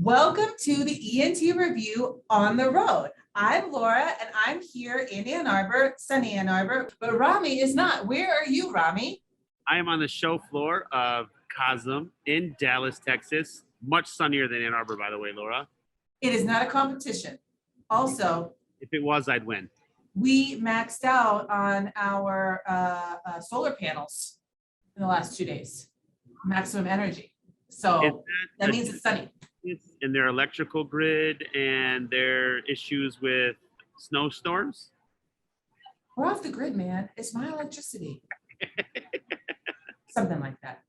Welcome to the ENT Review on the road. I'm Laura and I'm here in Ann Arbor, sunny Ann Arbor, but Rami is not. Where are you, Rami? I am on the show floor of COSM in Dallas, Texas. Much sunnier than Ann Arbor, by the way, Laura. It is not a competition. Also, if it was, I'd win. We maxed out on our solar panels in the last 2 days. Maximum energy. So that means it's sunny. In their electrical grid and their issues with snowstorms? We're off the grid, man. It's my electricity. Something like that.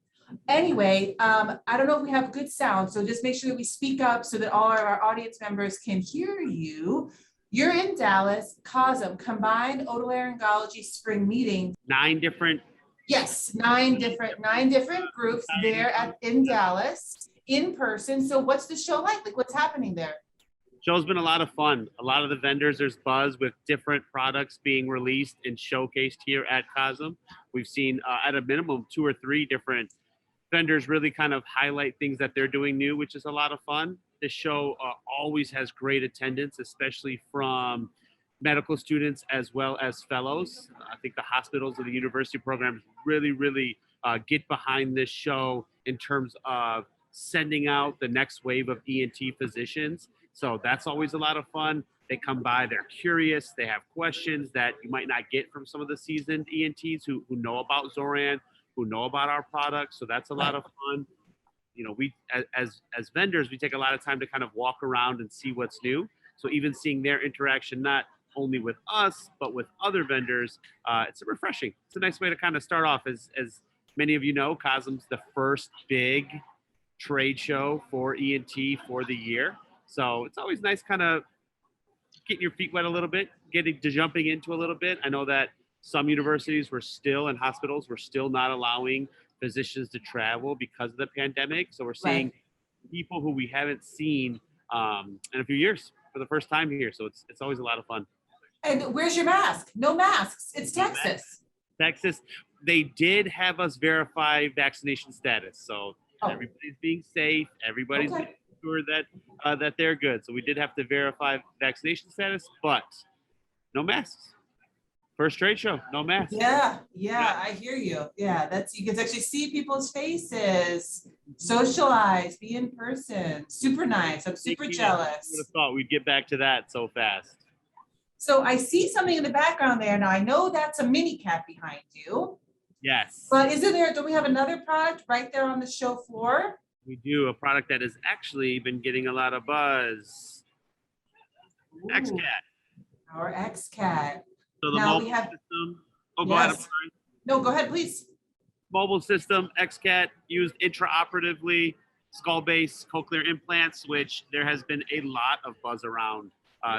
Anyway, I don't know if we have good sound, so just make sure that we speak up so that all of our audience members can hear you. You're in Dallas, COSM, Combined Otolaryngology Spring Meeting. 9 different. Yes, nine different groups there in Dallas. In person. So what's the show like? Like what's happening there? Show's been a lot of fun. A lot of the vendors, there's buzz with different products being released and showcased here at COSM. We've seen at a minimum 2 or 3 different vendors really kind of highlight things that they're doing new, which is a lot of fun. This show always has great attendance, especially from medical students as well as fellows. I think the hospitals and the university programs really get behind this show in terms of sending out the next wave of ENT physicians. So that's always a lot of fun. They come by, they're curious, they have questions that you might not get from some of the seasoned ENTs who know about Zoran, who know about our products. So that's a lot of fun. You know, we as vendors, we take a lot of time to kind of walk around and see what's new. So even seeing their interaction, not only with us, but with other vendors, it's refreshing. It's a nice way to kind of start off. As many of you know, COSM's the first big trade show for ENT for the year. So it's always nice kind of getting your feet wet a little bit, jumping into a little bit. I know that some universities were still, and hospitals were still not allowing physicians to travel because of the pandemic. So we're seeing people who we haven't seen in a few years for the first time here. So it's always a lot of fun. And where's your mask? No masks. It's Texas. Texas. They did have us verify vaccination status. So everybody's being safe. Everybody's making sure that they're good. So we did have to verify vaccination status, but no masks. First trade show, no masks. Yeah, I hear you. Yeah, you can actually see people's faces, socialize, be in person. Super nice. I'm super jealous. I would have thought we'd get back to that so fast. So I see something in the background there. Now I know that's a mini cat behind you. Yes. But do we have another product right there on the show floor? We do, a product that has actually been getting a lot of buzz. Ooh. Xcat. Our Xcat. So the mobile system. Oh, go ahead. I'm sorry. No, go ahead, please. Mobile system, Xcat, used intraoperatively, skull-based cochlear implants, which there has been a lot of buzz around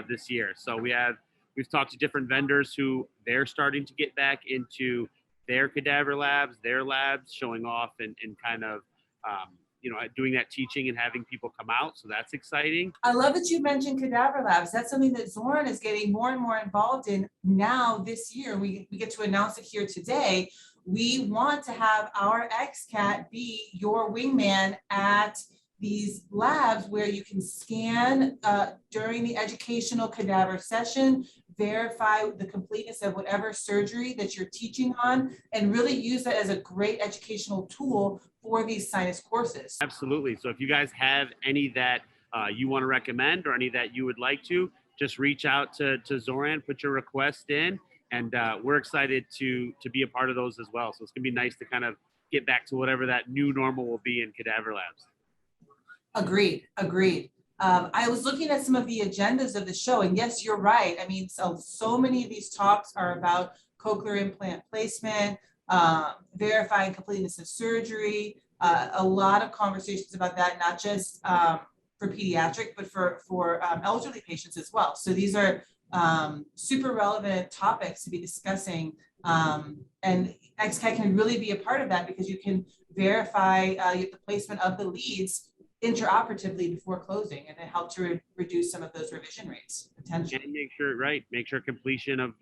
this year. So we've talked to different vendors who they're starting to get back into their Cadaver Labs, their labs, showing off and kind of, doing that teaching and having people come out. So that's exciting. I love that you mentioned Cadaver Labs. That's something that Zoran is getting more and more involved in now this year. We get to announce it here today. We want to have our Xcat be your wingman at these labs where you can scan during the educational cadaver session, verify the completeness of whatever surgery that you're teaching on, and really use that as a great educational tool for these sinus courses. Absolutely. So if you guys have any that you want to recommend or any that you would like to, just reach out to Zoran, put your request in, and we're excited to be a part of those as well. So it's going to be nice to kind of get back to whatever that new normal will be in Cadaver Labs. Agreed. I was looking at some of the agendas of the show, and yes, you're right. I mean, so many of these talks are about cochlear implant placement, verifying completeness of surgery, a lot of conversations about that, not just for pediatric, but for elderly patients as well. So these are super relevant topics to be discussing, and Xcat can really be a part of that because you can verify the placement of the leads intraoperatively before closing, and it helped to reduce some of those revision rates potentially. And make sure completion of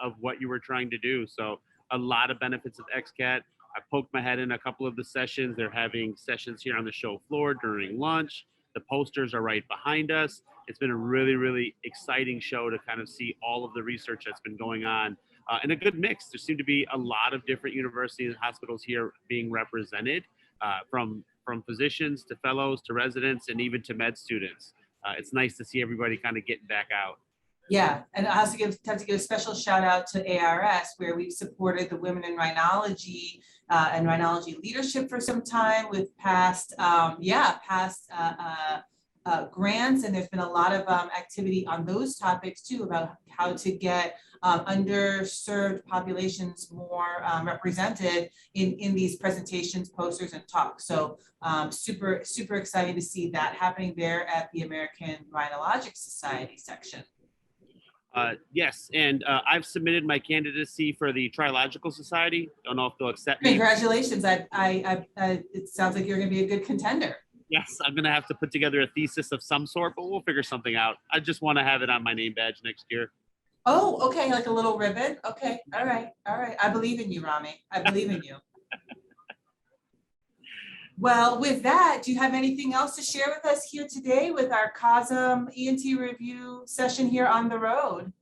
of what you were trying to do. So a lot of benefits of Xcat. I poked my head in a couple of the sessions. They're having sessions here on the show floor during lunch. The posters are right behind us. It's been a really, really exciting show to kind of see all of the research that's been going on, and a good mix. There seem to be a lot of different universities and hospitals here being represented, from physicians to fellows to residents and even to med students. It's nice to see everybody kind of getting back out. Yeah, and I also have to give a special shout out to ARS, where we've supported the women in rhinology and rhinology leadership for some time with past grants, and there's been a lot of activity on those topics too, about how to get underserved populations more represented in these presentations, posters, and talks. So super exciting to see that happening there at the American Rhinologic Society section. Yes, and I've submitted my candidacy for the Trilogical Society. Don't know if they'll accept me. Congratulations! It sounds like you're going to be a good contender. Yes, I'm going to have to put together a thesis of some sort, but we'll figure something out. I just want to have it on my name badge next year. Oh, okay, like a little ribbon. Okay, all right. I believe in you, Rami. I believe in you. Well, with that, do you have anything else to share with us here today with our COSM ENT review session here on the road?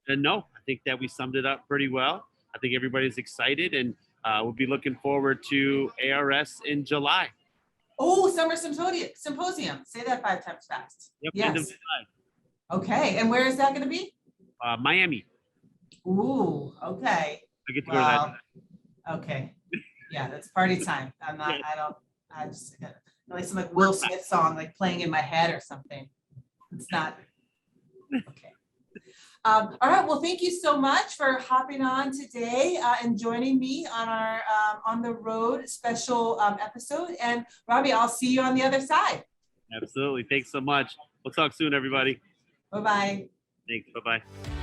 No, I think that we summed it up pretty well. I think everybody's excited, and we'll be looking forward to ARS in July. Oh, Summer Symposium. Say that 5 times fast. Yep, yes. End of July. Okay, and where is that going to be? Miami. Ooh, okay. I get to go to that. Okay. Yeah, that's party time. I just got like some like Will Smith song like playing in my head or something. It's not okay. All right. Well, thank you so much for hopping on today and joining me on our on the road special episode. And Robbie, I'll see you on the other side. Absolutely. Thanks so much. We'll talk soon, everybody. Bye-bye. Thanks. Bye-bye.